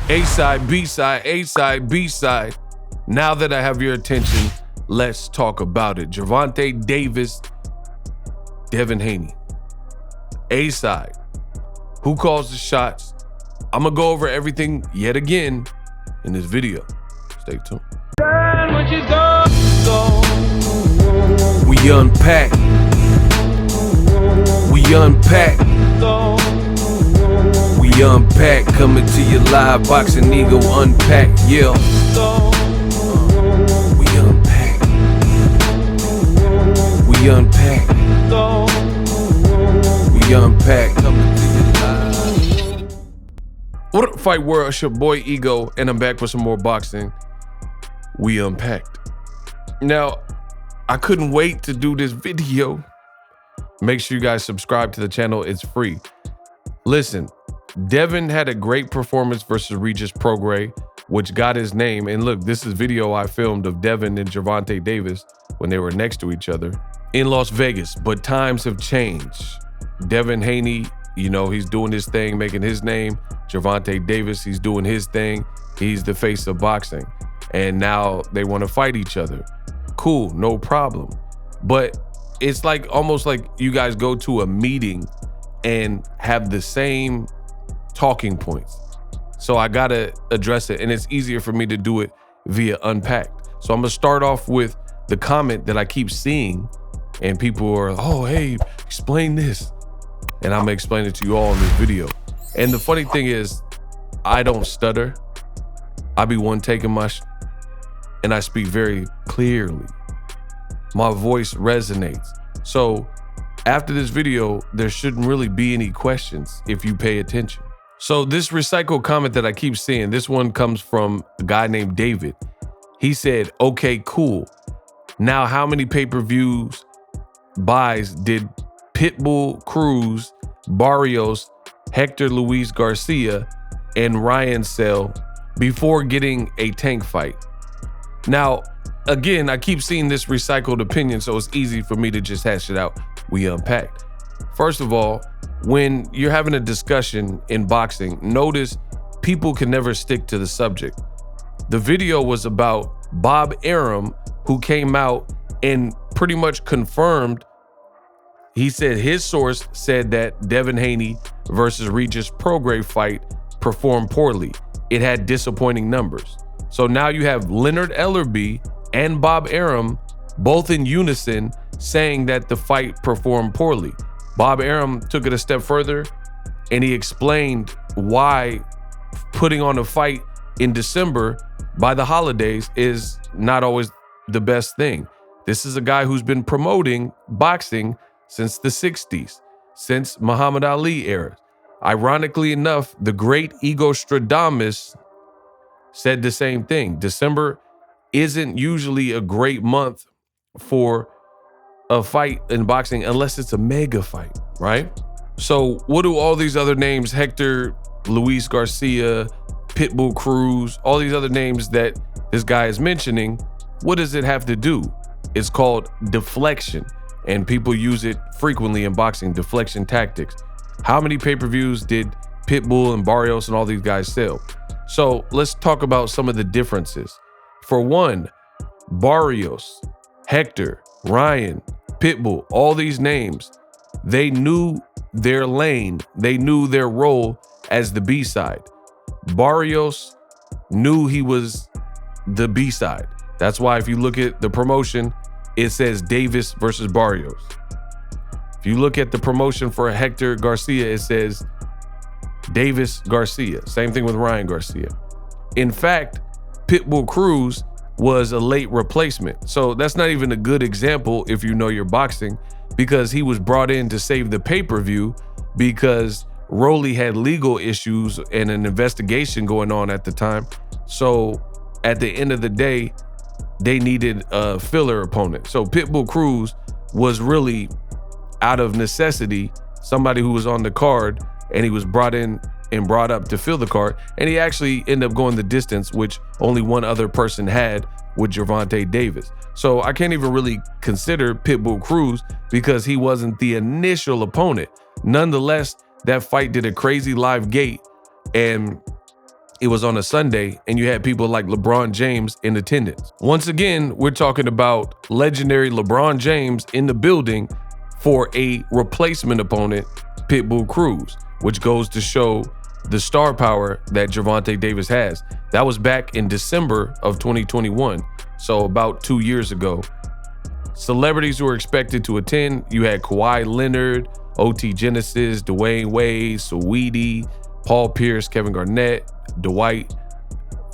A-side, B-side, A-side, B-side. Now that I have your attention, let's talk about it. Gervonta Davis, Devin Haney. A-side. Who calls the shots? I'm gonna go over everything yet again in this video. Stay tuned. We unpack. We unpack. We unpack. Coming to you live, Boxing Eagle unpack. Yeah. We unpack. We unpack. We unpack. Coming to you live. What up, Fight World? It's your boy Ego, and I'm back for some more boxing. We unpacked. Now, I couldn't wait to do this video. Make sure you guys subscribe to the channel. It's free. Listen, Devin had a great performance versus Regis Prograis, which got his name. And look, this is video I filmed of Devin and Gervonta Davis when they were next to each other in Las Vegas. But times have changed. Devin Haney, you know, he's doing his thing, making his name. Gervonta Davis, he's doing his thing. He's the face of boxing. And now they want to fight each other. Cool, no problem. But it's like almost like you guys go to a meeting and have the same talking points. So I gotta address it, and it's easier for me to do it via Unpacked. So I'm gonna start off with the comment that I keep seeing, and people are, oh, hey, explain this. And I'm gonna explain it to you all in this video. And the funny thing is, I don't stutter. I be one taking my and I speak very clearly. My voice resonates. So after this video, there shouldn't really be any questions if you pay attention. So this recycled comment that I keep seeing, this one comes from a guy named David. He said, okay, cool. Now how many pay-per-views buys did Pitbull Cruz, Barrios, Hector Luis Garcia, and Ryan sell before getting a Tank fight? Now, again, I keep seeing this recycled opinion, so it's easy for me to just hash it out. We unpacked. First of all, when you're having a discussion in boxing, notice people can never stick to the subject. The video was about Bob Arum, who came out and pretty much confirmed. He said his source said that Devin Haney versus Regis Prograis fight performed poorly. It had disappointing numbers. So now you have Leonard Ellerbe and Bob Arum both in unison saying that the fight performed poorly. Bob Arum took it a step further and he explained why putting on a fight in December by the holidays is not always the best thing. This is a guy who's been promoting boxing since the 60s, since Muhammad Ali era. Ironically enough, the great Ego Stradamus said the same thing. December isn't usually a great month for a fight in boxing unless it's a mega fight, right? So what do all these other names, Hector Luis Garcia, Pitbull Cruz, all these other names that this guy is mentioning, what does it have to do? It's called deflection, and people use it frequently in boxing, deflection tactics. How many pay-per-views did Pitbull and Barrios and all these guys sell? So let's talk about some of the differences. For one, Barrios, Hector, Ryan, Pitbull, all these names, they knew their lane. They knew their role as the B-side. Barrios knew he was the B-side. That's why if you look at the promotion, it says Davis versus Barrios. If you look at the promotion for Hector Garcia, it says Davis Garcia. Same thing with Ryan Garcia. In fact, Pitbull Cruz was a late replacement. So that's not even a good example if you know your boxing, because he was brought in to save the pay-per-view because Rolly had legal issues and an investigation going on at the time. So at the end of the day, they needed a filler opponent. So Pitbull Cruz was really out of necessity, somebody who was on the card, and he was brought in and brought up to fill the card, and he actually ended up going the distance, which only one other person had, with Gervonta Davis. So I can't even really consider Pitbull Cruz because he wasn't the initial opponent. Nonetheless, that fight did a crazy live gate, and It was on a Sunday, and you had people like LeBron James in attendance. Once again, we're talking about legendary LeBron James in the building for a replacement opponent, Pitbull Cruz, which goes to show the star power that Gervonta Davis has. That was back in December of 2021, so about 2 years ago. Celebrities who were expected to attend, you had Kawhi Leonard, OT Genesis, Dwayne Wade, Saweetie, Paul Pierce, Kevin Garnett, Dwight,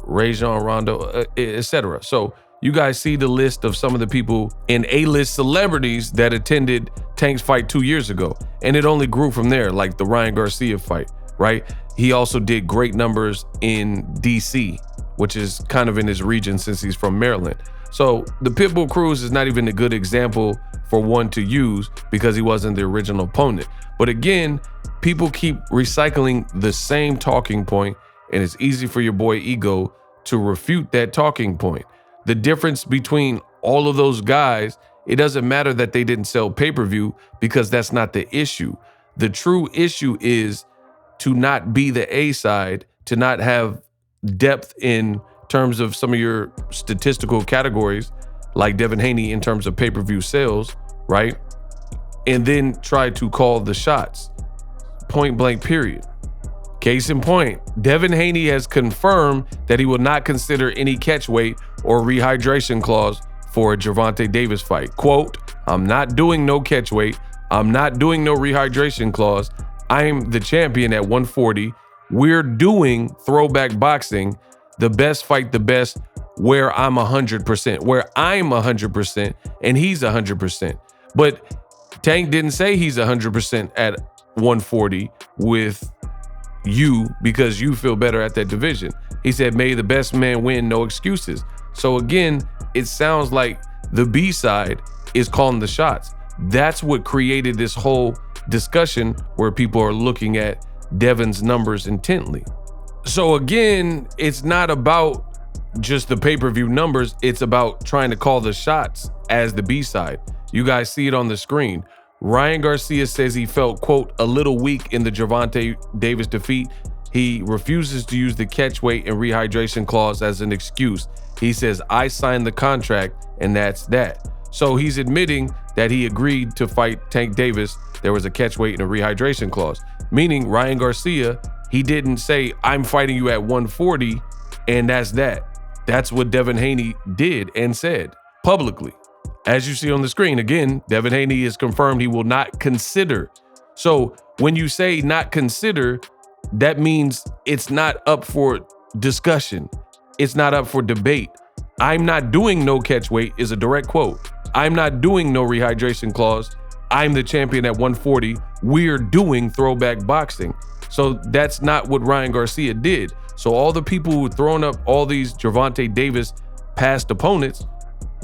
Rajon Rondo, etc. So you guys see the list of some of the people in A-list celebrities that attended Tank's fight 2 years ago. And it only grew from there, like the Ryan Garcia fight, right? He also did great numbers in DC, which is kind of in his region since he's from Maryland. So the Pitbull Cruz is not even a good example for one to use because he wasn't the original opponent. But again, people keep recycling the same talking point, and it's easy for your boy Ego to refute that talking point. The difference between all of those guys, it doesn't matter that they didn't sell pay-per-view because that's not the issue. The true issue is to not be the A side, to not have depth in terms of some of your statistical categories, like Devin Haney in terms of pay-per-view sales, right? And then try to call the shots. Point blank, period. Case in point, Devin Haney has confirmed that he will not consider any catch weight or rehydration clause for a Gervonta Davis fight. Quote, "I'm not doing no catch weight. I'm not doing no rehydration clause. I'm the champion at 140. We're doing throwback boxing. The best fight the best where I'm 100%, where I'm 100% and he's 100%. But Tank didn't say he's 100% at 140 with you because you feel better at that division. He said, may the best man win, no excuses. So again, it sounds like the B side is calling the shots. That's what created this whole discussion where people are looking at Devin's numbers intently. So again, it's not about just the pay-per-view numbers. It's about trying to call the shots as the B side. You guys see it on the screen. Ryan Garcia says he felt, quote, a little weak in the Gervonta Davis defeat. He refuses to use the catch weight and rehydration clause as an excuse. He says, I signed the contract and that's that. So he's admitting that he agreed to fight Tank Davis. There was a catch weight and a rehydration clause, meaning Ryan Garcia, he didn't say, I'm fighting you at 140 and that's that. That's what Devin Haney did and said publicly. As you see on the screen, again, Devin Haney has confirmed he will not consider. So when you say not consider, that means it's not up for discussion. It's not up for debate. I'm not doing no catch weight is a direct quote. I'm not doing no rehydration clause. I'm the champion at 140. We're doing throwback boxing. So that's not what Ryan Garcia did. So all the people who were throwing up all these Gervonta Davis past opponents,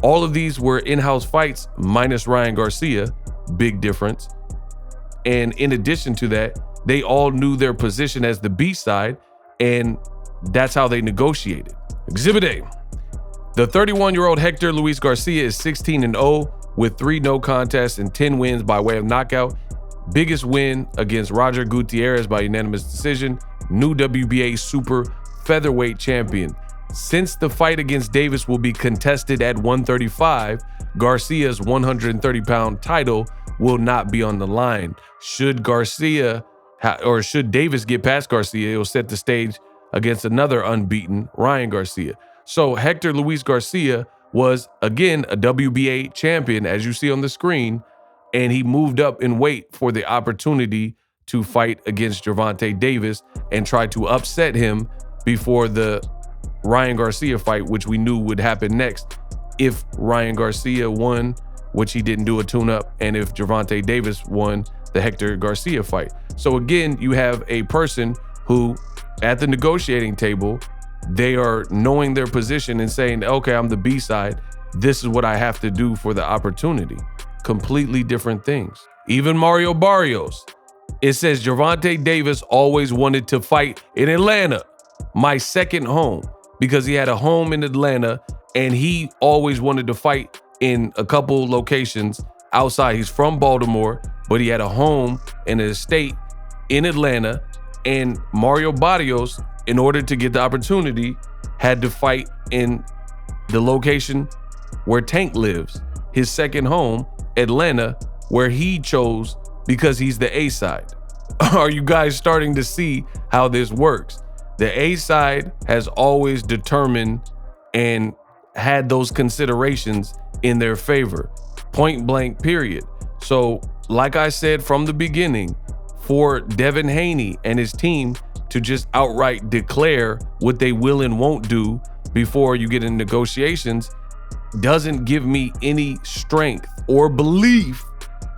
all of these were in-house fights minus Ryan Garcia, big difference. And in addition to that, they all knew their position as the B side, and that's how they negotiated. Exhibit A. The 31-year-old Hector Luis Garcia is 16-0 with 3 no contests and 10 wins by way of knockout. Biggest win against Roger Gutierrez by unanimous decision. New WBA super featherweight champion. Since the fight against Davis will be contested at 135, Garcia's 130-pound title will not be on the line. Should Davis get past Garcia, it will set the stage against another unbeaten Ryan Garcia. So Hector Luis Garcia was, again, a WBA champion, as you see on the screen, and he moved up in weight for the opportunity to fight against Gervonta Davis and try to upset him before the Ryan Garcia fight, which we knew would happen next if Ryan Garcia won, which he didn't do a tune-up, and if Gervonta Davis won the Hector Garcia fight. So again, you have a person who, at the negotiating table, they are knowing their position and saying, okay, I'm the B side. This is what I have to do for the opportunity. Completely different things. Even Mario Barrios, it says Gervonta Davis always wanted to fight in Atlanta, my second home, because he had a home in Atlanta and he always wanted to fight in a couple locations outside. He's from Baltimore, but he had a home and an estate in Atlanta. And Mario Barrios in order to get the opportunity, had to fight in the location where Tank lives, his second home, Atlanta, where he chose because he's the A side. Are you guys starting to see how this works? The A side has always determined and had those considerations in their favor, point blank, period. So, like I said from the beginning, for Devin Haney and his team to just outright declare what they will and won't do before you get in negotiations doesn't give me any strength or belief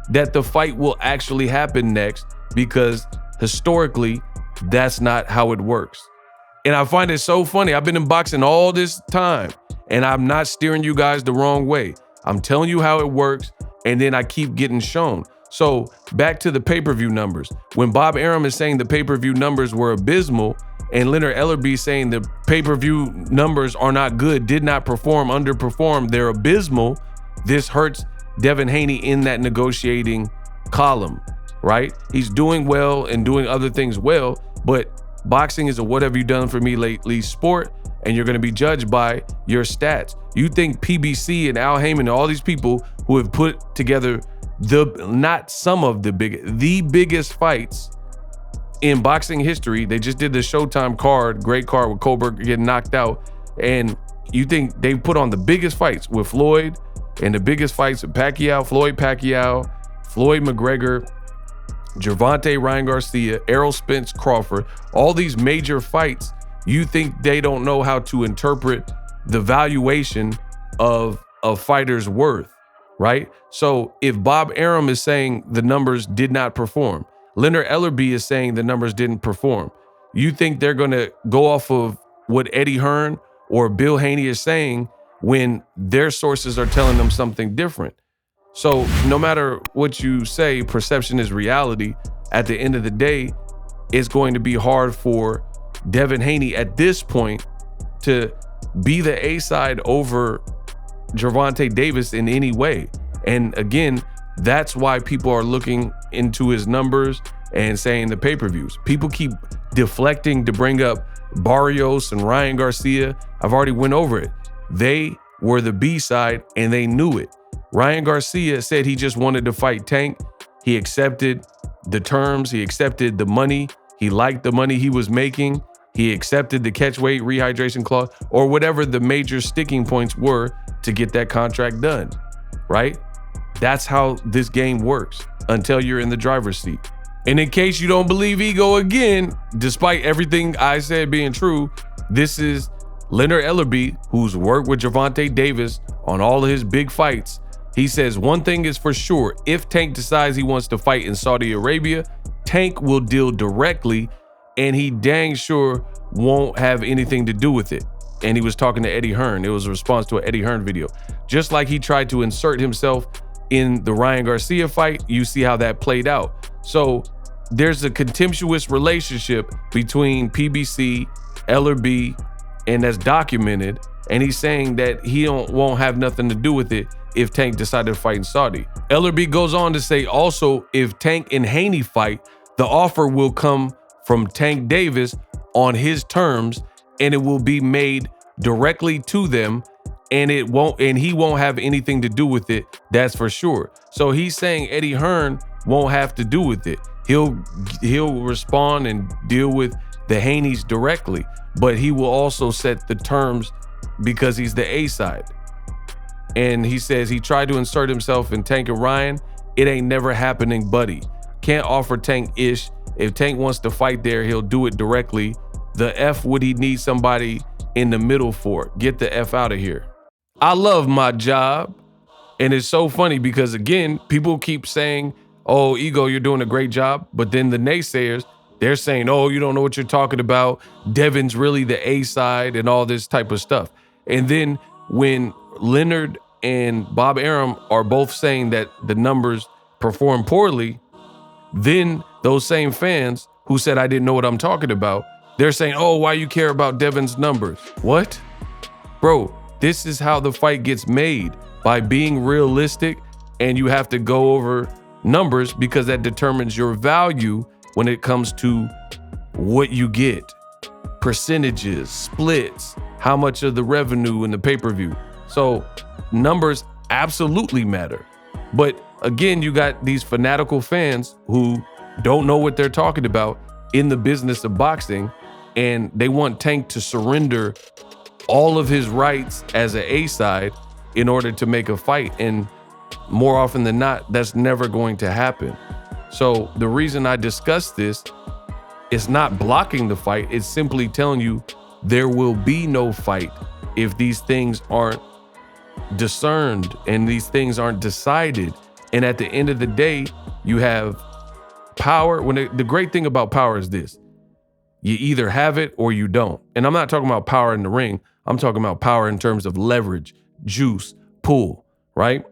that the fight will actually happen next, because historically, that's not how it works. And I find it so funny. I've been in boxing all this time, and I'm not steering you guys the wrong way. I'm telling you how it works, and then I keep getting shown. So back to the pay-per-view numbers. When Bob Arum is saying the pay-per-view numbers were abysmal, and Leonard Ellerbe saying the pay-per-view numbers are not good, did not perform, underperformed, they're abysmal, this hurts Devin Haney in that negotiating column, right? He's doing well and doing other things well, but boxing is a what have you done for me lately sport, and you're going to be judged by your stats. You think PBC and Al Heyman and all these people who have put together the biggest fights in boxing history. They just did the Showtime card, great card with Kohlberg getting knocked out. And you think they put on the biggest fights with Floyd and the biggest fights with Pacquiao, Floyd McGregor, Gervonta, Ryan Garcia, Errol Spence Crawford, all these major fights. You think they don't know how to interpret the valuation of a fighter's worth, right? So if Bob Arum is saying the numbers did not perform, Leonard Ellerbe is saying the numbers didn't perform, you think they're going to go off of what Eddie Hearn or Bill Haney is saying when their sources are telling them something different? So no matter what you say, perception is reality. At the end of the day, it's going to be hard for Devin Haney at this point to be the A side over Gervonta Davis in any way. And again, that's why people are looking into his numbers and saying the pay-per-views. People keep deflecting to bring up Barrios and Ryan Garcia. I've already went over it. They were the B side and they knew it. Ryan Garcia said he just wanted to fight Tank. He accepted the terms. He accepted the money. He liked the money he was making. He accepted the catch weight rehydration clause or whatever the major sticking points were to get that contract done, right? That's how this game works until you're in the driver's seat. And in case you don't believe Ego again, despite everything I said being true, this is Leonard Ellerbe, who's worked with Gervonta Davis on all of his big fights. He says one thing is for sure: if Tank decides he wants to fight in Saudi Arabia, Tank will deal directly, and he dang sure won't have anything to do with it. And he was talking to Eddie Hearn. It was a response to an Eddie Hearn video. Just like he tried to insert himself in the Ryan Garcia fight, you see how that played out. So there's a contemptuous relationship between PBC, Ellerbe, and that's documented. And he's saying that he won't have nothing to do with it if Tank decided to fight in Saudi. Ellerbe goes on to say also, if Tank and Haney fight, the offer will come from Tank Davis on his terms, and it will be made directly to them, and he won't have anything to do with it. That's for sure. So he's saying Eddie Hearn won't have to do with it. He'll respond and deal with the Haneys directly, but he will also set the terms because he's the A side. And he says he tried to insert himself in Tank and Ryan. It ain't never happening, buddy. Can't offer Tank ish. If Tank wants to fight there, he'll do it directly. The F would he need somebody in the middle for? Get the F out of here. I love my job. And it's so funny because, again, people keep saying, oh, Ego, you're doing a great job. But then the naysayers, they're saying, oh, you don't know what you're talking about. Devin's really the A side and all this type of stuff. And then when Leonard and Bob Arum are both saying that the numbers perform poorly, then those same fans who said I didn't know what I'm talking about, they're saying, oh, why you care about Devin's numbers? What? Bro, this is how the fight gets made, by being realistic, and you have to go over numbers because that determines your value when it comes to what you get. percentages, splits, how much of the revenue in the pay-per-view. So numbers absolutely matter. But again, you got these fanatical fans who don't know what they're talking about in the business of boxing, and they want Tank to surrender all of his rights as an A-side in order to make a fight. And more often than not, that's never going to happen. So the reason I discuss this is not blocking the fight. It's simply telling you there will be no fight if these things aren't discerned and these things aren't decided. And at the end of the day, you have power. The great thing about power is this: you either have it or you don't. And I'm not talking about power in the ring. I'm talking about power in terms of leverage, juice, pull, right?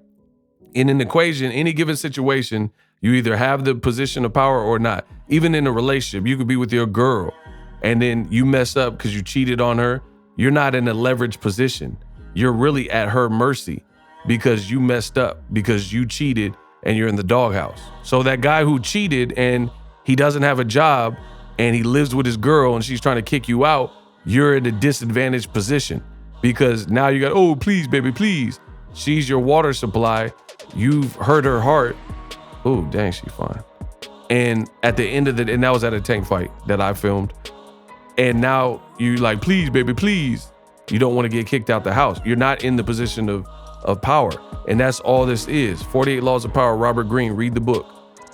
In an equation, any given situation, you either have the position of power or not. Even in a relationship, you could be with your girl and then you mess up because you cheated on her. You're not in a leverage position. You're really at her mercy because you messed up, because you cheated and you're in the doghouse. So that guy who cheated and he doesn't have a job and he lives with his girl and she's trying to kick you out, you're in a disadvantaged position because now you got, oh, please, baby, please. She's your water supply. You've hurt her heart. Oh, dang, she fine. And at the end of the day, and that was at a Tank fight that I filmed. And now you like, please, baby, please. You don't want to get kicked out the house. You're not in the position of power. And that's all this is. 48 Laws of Power, Robert Greene, read the book,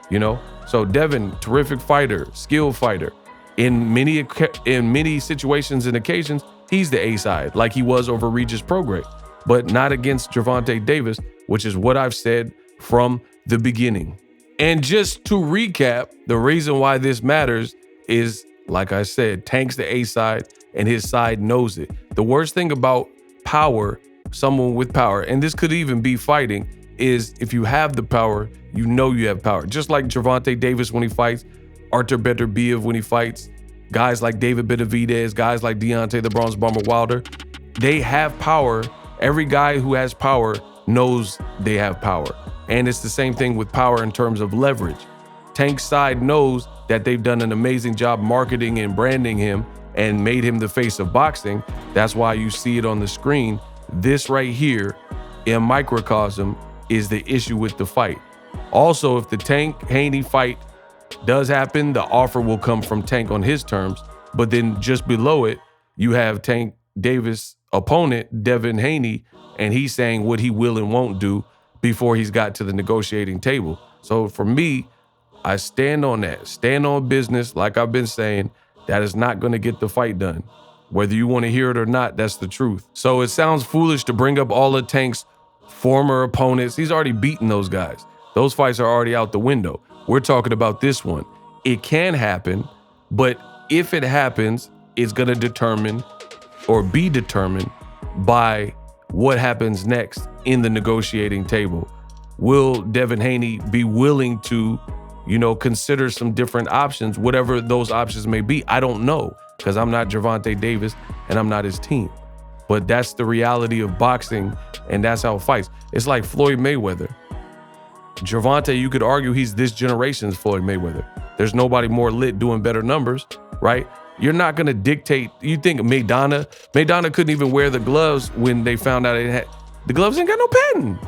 you know? So Devin, terrific fighter, skilled fighter. In many situations and occasions, he's the A-side, like he was over Regis Prograis, but not against Gervonta Davis, which is what I've said from the beginning. And just to recap, the reason why this matters is, like I said, Tank's the A-side and his side knows it. The worst thing about power, someone with power, and this could even be fighting, is if you have the power, you know you have power. Just like Gervonta Davis when he fights, Artur Beterbiev when he fights, guys like David Benavidez, guys like Deontay the Bronze Bomber Wilder, they have power. Every guy who has power knows they have power. And it's the same thing with power in terms of leverage. Tank's side knows that they've done an amazing job marketing and branding him and made him the face of boxing. That's why you see it on the screen. This right here in microcosm is the issue with the fight. Also, if the Tank-Haney fight does happen, the offer will come from Tank on his terms. But then just below it, you have Tank Davis' opponent, Devin Haney, and he's saying what he will and won't do before he's got to the negotiating table. So for me, I stand on that. Stand on business, like I've been saying. That is not going to get the fight done. Whether you want to hear it or not, that's the truth. So it sounds foolish to bring up all of Tank's former opponents. He's already beaten those guys. Those fights are already out the window. We're talking about this one. It can happen, but if it happens, it's going to determine or be determined by what happens next in the negotiating table. Will Devin Haney be willing to, consider some different options, whatever those options may be? I don't know, because I'm not Gervonta Davis and I'm not his team. But that's the reality of boxing, and that's how it fights. It's like Floyd Mayweather. Gervonta, you could argue he's this generation's Floyd Mayweather. There's nobody more lit doing better numbers, right? You're not going to dictate. You think Maidana couldn't even wear the gloves when they found out the gloves ain't got no patent.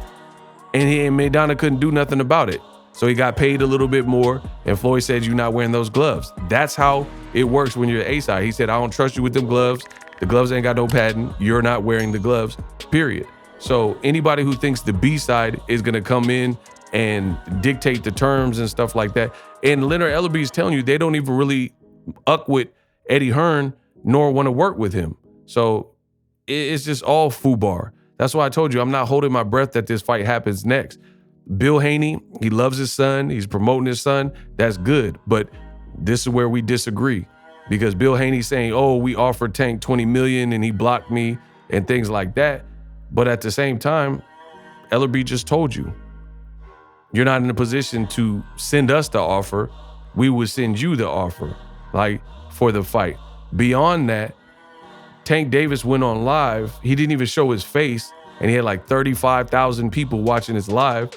And Maidana couldn't do nothing about it. So he got paid a little bit more, and Floyd said, you're not wearing those gloves. That's how it works when you're A-side. He said, I don't trust you with them gloves. The gloves ain't got no patent. You're not wearing the gloves, period. So anybody who thinks the B-side is going to come in and dictate the terms and stuff like that, and Leonard Ellerbe is telling you they don't even really uck with Eddie Hearn nor want to work with him. So it's just all FUBAR. That's why I told you I'm not holding my breath that this fight happens next. Bill Haney, he loves his son. He's promoting his son. That's good. But this is where we disagree, because Bill Haney's saying, oh, we offered Tank $20 million and he blocked me and things like that. But at the same time, Ellerbe just told you, you're not in a position to send us the offer. We would send you the offer, like, for the fight. Beyond that, Tank Davis went on live. He didn't even show his face, and he had like 35,000 people watching his live,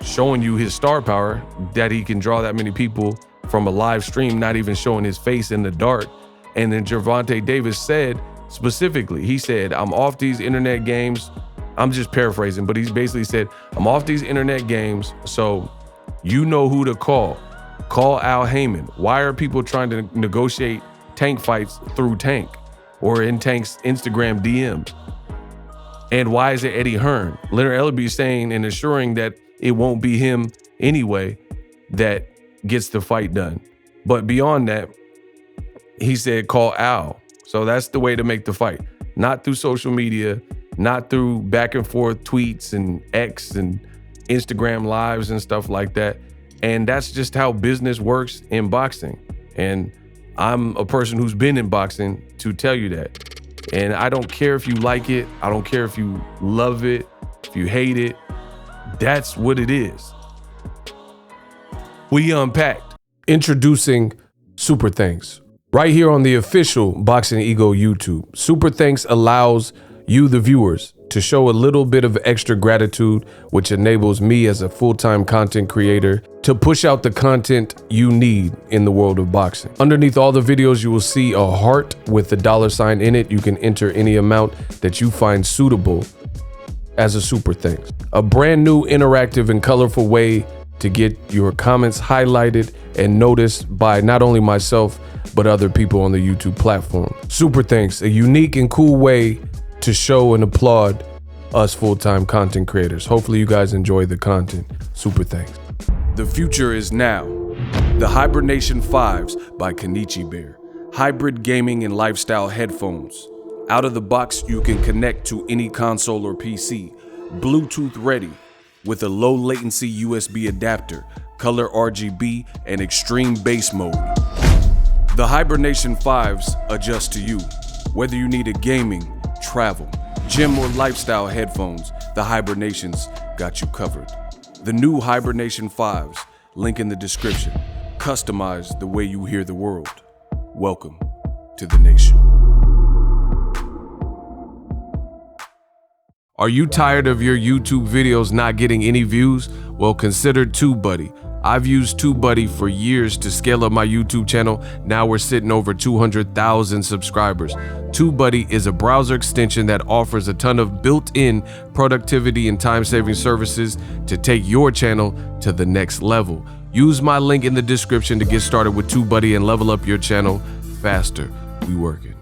showing you his star power, that he can draw that many people from a live stream, not even showing his face in the dark. And then Gervonta Davis said specifically, he said, I'm off these internet games. I'm just paraphrasing, but he's basically said, I'm off these internet games, so you know who to call. Call Al Heyman. Why are people trying to negotiate Tank fights through Tank or in Tank's Instagram DMs? And why is it Eddie Hearn? Leonard Ellerbe is saying and assuring that it won't be him anyway that gets the fight done. But beyond that, he said call Al. So that's the way to make the fight. Not through social media, not through back and forth tweets and X and Instagram lives and stuff like that. And that's just how business works in boxing. And I'm a person who's been in boxing to tell you that. And I don't care if you like it. I don't care if you love it, if you hate it. That's what it is. We Unpacked. Introducing Super Thanks. Right here on the official Boxing Ego YouTube. Super Thanks allows you, the viewers, to show a little bit of extra gratitude, which enables me as a full-time content creator to push out the content you need in the world of boxing. Underneath all the videos, you will see a heart with the $sign in it. You can enter any amount that you find suitable as a super thanks. A brand new, interactive, and colorful way to get your comments highlighted and noticed by not only myself, but other people on the YouTube platform. Super thanks, a unique and cool way to show and applaud us full-time content creators. Hopefully you guys enjoy the content. Super thanks. The future is now. The Hibernation 5s by Kenichi Bear. Hybrid gaming and lifestyle headphones. Out of the box, you can connect to any console or PC. Bluetooth ready with a low latency USB adapter, color RGB, and extreme bass mode. The Hibernation 5s adjust to you. Whether you need a gaming, travel, gym, or lifestyle headphones, the Hibernations got you covered. The new Hibernation 5s, link in the description. Customize the way you hear the world. Welcome to the nation. Are you tired of your YouTube videos not getting any views? Well, consider TubeBuddy. I've used TubeBuddy for years to scale up my YouTube channel. Now we're sitting over 200,000 subscribers. TubeBuddy is a browser extension that offers a ton of built-in productivity and time-saving services to take your channel to the next level. Use my link in the description to get started with TubeBuddy and level up your channel faster. We working.